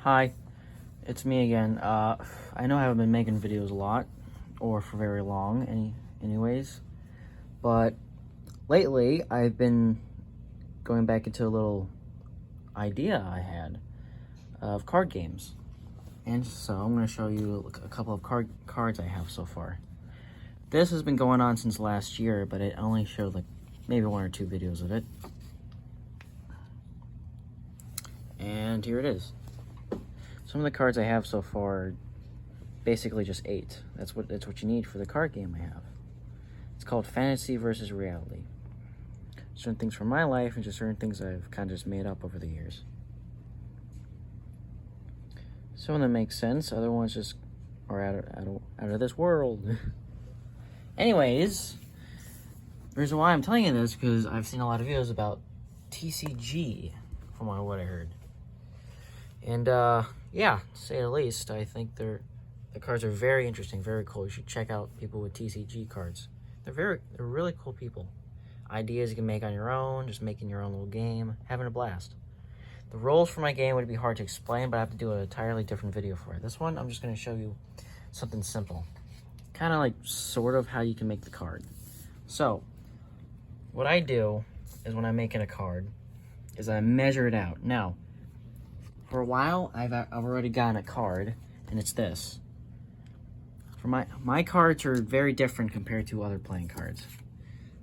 Hi, it's me again. I know I haven't been making videos a lot, or for very long, anyways, but lately I've been going back into a little idea I had of card games, and so I'm going to show you a couple of cards I have so far. This has been going on since last year, but it only showed like maybe 1 or 2 videos of it, and here it is. Some of the cards I have so far are basically just 8. That's what you need for the card game I have. It's called Fantasy versus Reality. Certain things from my life and just certain things I've kind of just made up over the years. Some of them make sense, other ones just are out of this world. Anyways, the reason why I'm telling you this because I've seen a lot of videos about TCG, from what I heard. And yeah, to say the least, I think the cards are very interesting, very cool. You should check out people with TCG cards. They're really cool people. Ideas you can make on your own, just making your own little game, having a blast. The rules for my game would be hard to explain, but I have to do an entirely different video for it. This one, I'm just going to show you something simple. Kind of like, sort of, how you can make the card. So, what I do is when I'm making a card, is I measure it out. Now, for a while, I've already gotten a card, and it's this. For my cards are very different compared to other playing cards.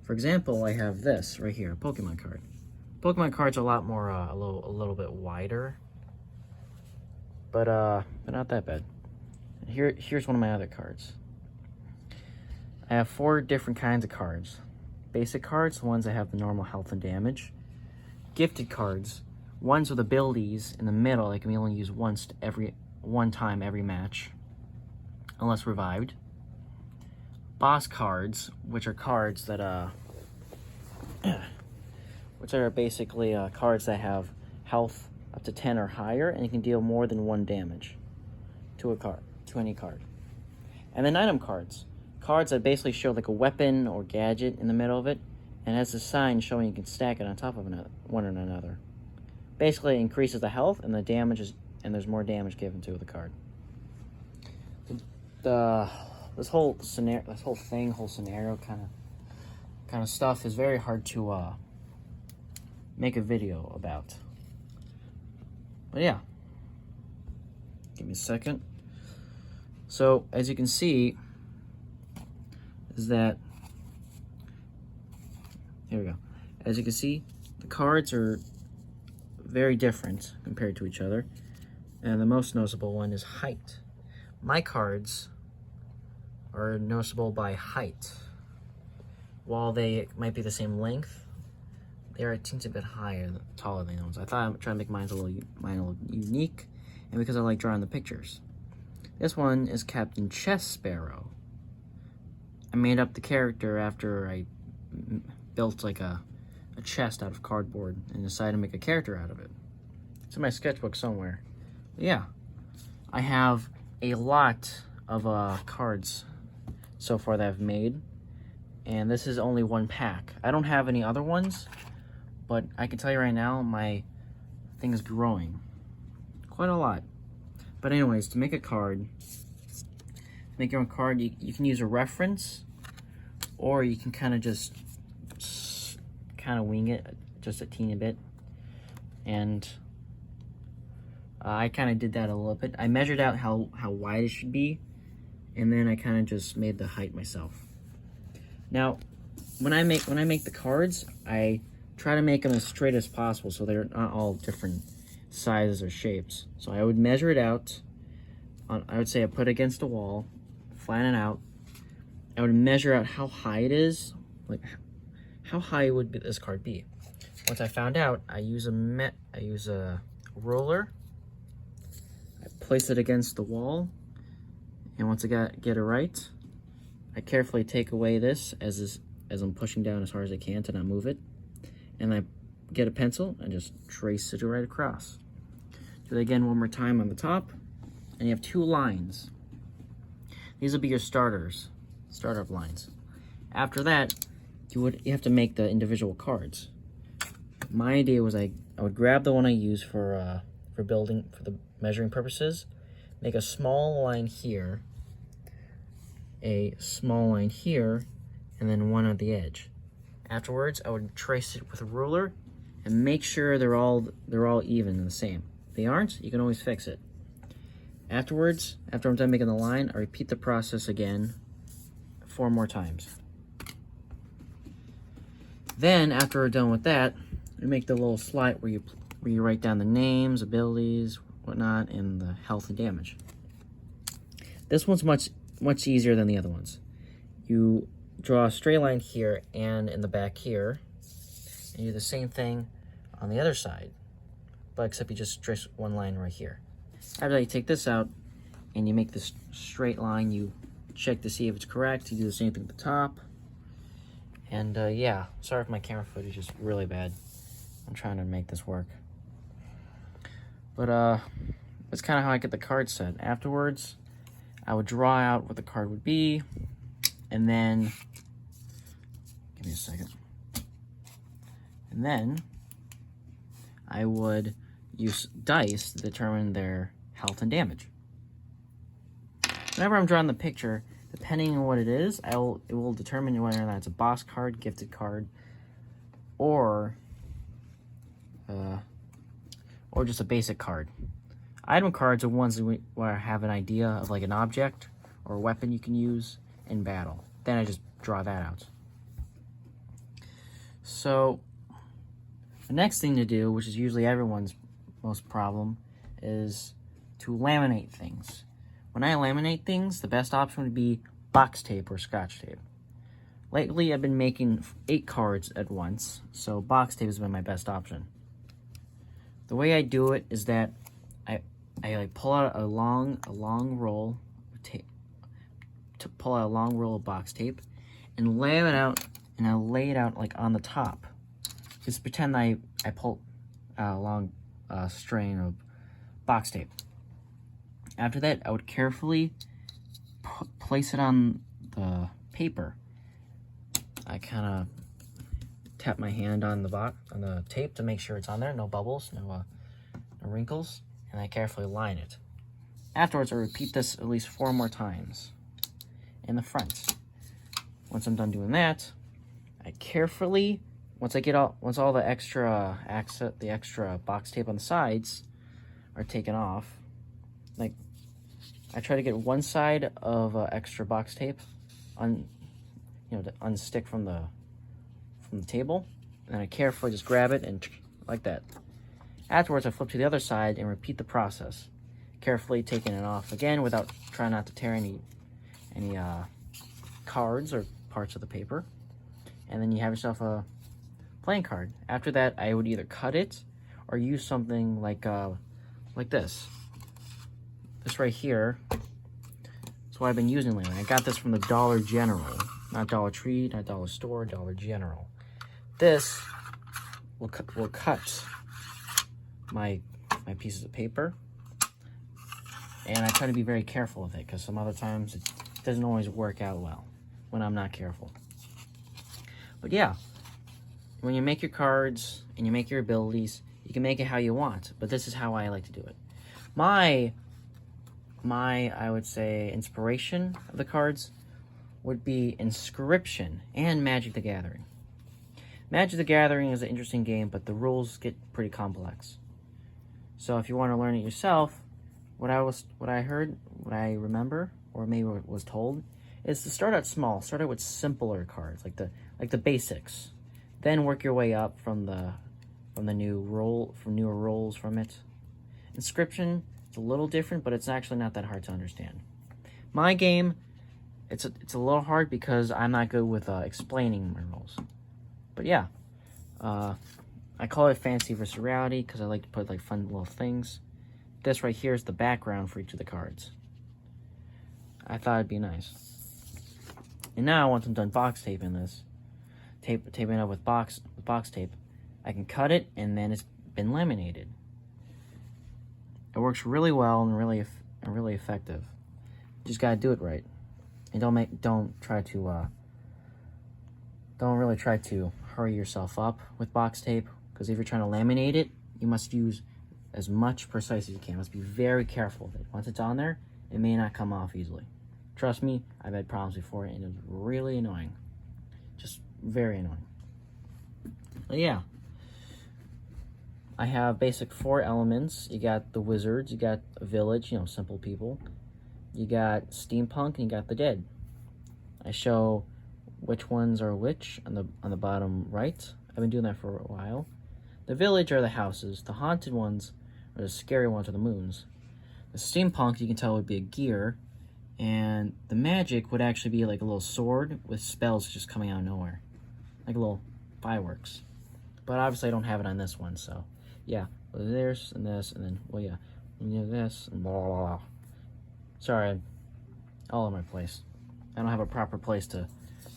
For example, I have this right here, a Pokemon card. Pokemon cards are a lot more, a little bit wider, but not that bad. Here's one of my other cards. I have 4 different kinds of cards. Basic cards, the ones that have the normal health and damage. Gifted cards, ones with abilities in the middle that can be only used one time every match, unless revived. Boss cards, which are cards that which are basically cards that have health up to 10 or higher, and you can deal more than 1 damage to any card. And then item cards, cards that basically show like a weapon or gadget in the middle of it, and has a sign showing you can stack it on top of one another. Basically, it increases the health and the damage and there's more damage given to the card. This whole scenario kind of stuff is very hard to make a video about. But yeah, give me a second. So as you can see, here we go. As you can see, the cards are very different compared to each other, and the most noticeable one is height. My cards are noticeable by height. While they might be the same length, they are a teensy bit taller than those. I thought I'd try to make mine a little unique, and because I like drawing the pictures. This one is Captain Chess Sparrow. I made up the character after I built like a chest out of cardboard and decided to make a character out of it. It's in my sketchbook somewhere. But yeah, I have a lot of cards so far that I've made, and this is only 1 pack. I don't have any other ones, but I can tell you right now, my thing is growing quite a lot. But anyways, to make a card, make your own card, you can use a reference, or you can kind of just wing it just a teeny bit. And I kind of did that a little bit. I measured out how wide it should be, and then I kind of just made the height myself. Now, when I make the cards, I try to make them as straight as possible so they're not all different sizes or shapes. So I would measure it out. I would say I put it against a wall, flatten it out. I would measure out how high it is, like how high would this card be. Once I found out, I use a ruler. I place it against the wall, and once I get it right, I carefully take away this as I'm pushing down as hard as I can to not move it, and I get a pencil and just trace it right across. Do that again one more time on the top, and you have 2 lines. These will be your startup lines. After that, you have to make the individual cards. My idea was I would grab the one I use for for building, for the measuring purposes, make a small line here, a small line here, and then one at the edge. Afterwards, I would trace it with a ruler and make sure they're all even and the same. If they aren't, you can always fix it. Afterwards, after I'm done making the line, I repeat the process again 4 more times. Then, after we're done with that, we make the little slide where you write down the names, abilities, whatnot, and the health and damage. This one's much easier than the other ones. You draw a straight line here and in the back here, and you do the same thing on the other side, but except you just trace one line right here. After that, you take this out and you make this straight line. You check to see if it's correct. You do the same thing at the top. And yeah, sorry if my camera footage is really bad. I'm trying to make this work. But that's kind of how I get the card set. Afterwards, I would draw out what the card would be, and then, give me a second. And then I would use dice to determine their health and damage. Whenever I'm drawing the picture, depending on what it is, it will determine whether or not it's a box card, gifted card, or just a basic card. Item cards are ones where I have an idea of like an object or a weapon you can use in battle. Then I just draw that out. So the next thing to do, which is usually everyone's most problem, is to laminate things. When I laminate things, the best option would be box tape or scotch tape. Lately, I've been making 8 cards at once, so box tape has been my best option. The way I do it is that I like pull out a long roll of tape, to pull out a long roll of box tape, and lay it out, and I lay it out like on the top. Just pretend I pull a long string of box tape. After that, I would carefully place it on the paper. I kind of tap my hand on the tape to make sure it's on there, no bubbles, no wrinkles, and I carefully line it. Afterwards, I repeat this at least 4 more times in the front. Once I'm done doing that, I carefully, once all the extra box tape on the sides are taken off, like I try to get one side of extra box tape to unstick from the table, and then I carefully just grab it and like that. Afterwards, I flip to the other side and repeat the process, carefully taking it off again without trying not to tear any cards or parts of the paper, and then you have yourself a playing card. After that, I would either cut it or use something like this. This right here. That's what I've been using lately. I got this from the Dollar General, not Dollar Tree, not Dollar Store, Dollar General. This will cut my pieces of paper, and I try to be very careful with it because some other times it doesn't always work out well when I'm not careful. But yeah, when you make your cards and you make your abilities, you can make it how you want, but this is how I like to do it. My I would say inspiration of the cards would be Inscryption and Magic the Gathering. Magic the Gathering is an interesting game, but the rules get pretty complex. So if you want to learn it yourself, what I remember, or maybe what was told, is to start out small. Start out with simpler cards, like the basics. Then work your way up from newer rules from it. Inscryption, it's a little different, but it's actually not that hard to understand. My game, it's a little hard because I'm not good with explaining my rules. But yeah, I call it fantasy versus reality because I like to put like fun little things. This right here is the background for each of the cards. I thought it'd be nice. And now once I'm done box taping this, taping it up with box tape, I can cut it and then it's been laminated. It works really well and really effective. You just gotta do it right, and don't really try to hurry yourself up with box tape, because if you're trying to laminate it, you must use as much precise as you can. Let's be very careful of it. Once it's on there, it may not come off easily. Trust me, I've had problems before, and it's really annoying. Just very annoying. But yeah, I have basic 4 elements. You got the wizards, you got a village, simple people. You got steampunk, and you got the dead. I show which ones are which on the bottom right. I've been doing that for a while. The village are the houses. The haunted ones, or the scary ones, are the moons. The steampunk, you can tell, would be a gear. And the magic would actually be like a little sword with spells just coming out of nowhere. Like a little fireworks. But obviously I don't have it on this one, so yeah. There's and this, and then, well, yeah. This, and blah, blah, blah. Sorry, I'm all over my place. I don't have a proper place to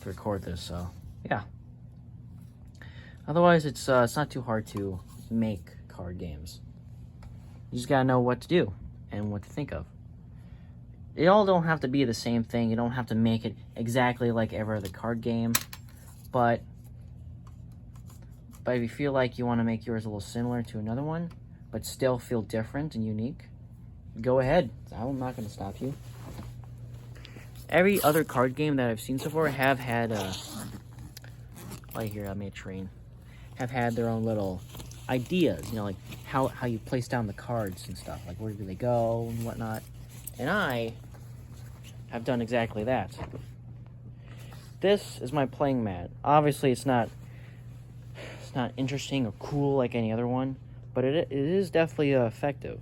record this, so yeah. Otherwise, it's not too hard to make card games. You just gotta know what to do and what to think of. They all don't have to be the same thing. You don't have to make it exactly like every other card game, but if you feel like you want to make yours a little similar to another one, but still feel different and unique, go ahead. I'm not going to stop you. Every other card game that I've seen so far have had right here, I made a train, have had their own little ideas, like how you place down the cards and stuff, like where do they go and whatnot. And I have done exactly that. This is my playing mat. Obviously, it's not interesting or cool like any other one, but it is definitely effective.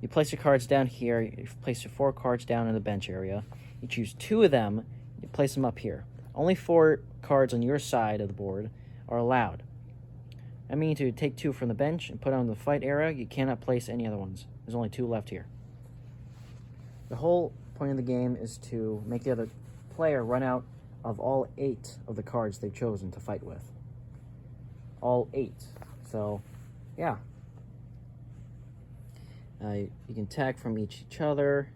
You place your cards down here. You place your 4 cards down in the bench area. You choose 2 of them. You place them up here. Only 4 cards on your side of the board are allowed. I mean, to take 2 from the bench and put on the fight area, you cannot place any other ones. There's only 2 left here. The whole point of the game is to make the other player run out of all 8 of the cards they've chosen to fight with. All 8. So, yeah. You can attack from each other,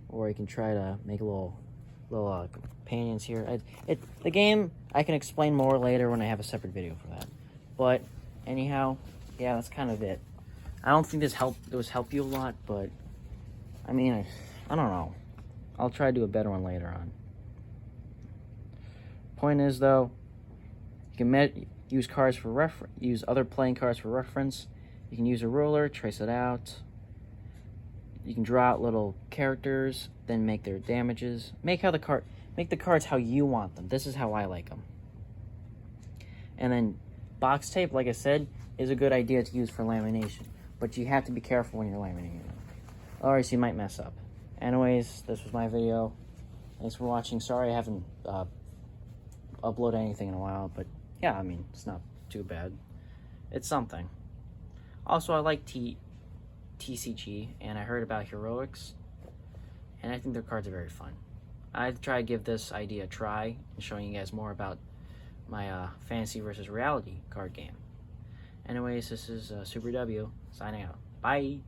or you can try to make a little companions here. The game, I can explain more later when I have a separate video for that. But, anyhow, yeah, that's kind of it. I don't think this help you a lot, but, I mean, I don't know. I'll try to do a better one later on. Point is, though, you can use cards for use other playing cards for reference. You can use a ruler, trace it out. You can draw out little characters, then make their damages. Make the cards how you want them. This is how I like them. And then box tape, like I said, is a good idea to use for lamination, but you have to be careful when you're laminating them, or else you might mess up. Anyways, this was my video. Thanks for watching. Sorry I haven't uploaded anything in a while, but yeah, I mean, it's not too bad. It's something. Also, I like TCG, and I heard about Heroics, and I think their cards are very fun. I'd try to give this idea a try and showing you guys more about my fantasy versus reality card game. Anyways, this is Super W signing out. Bye!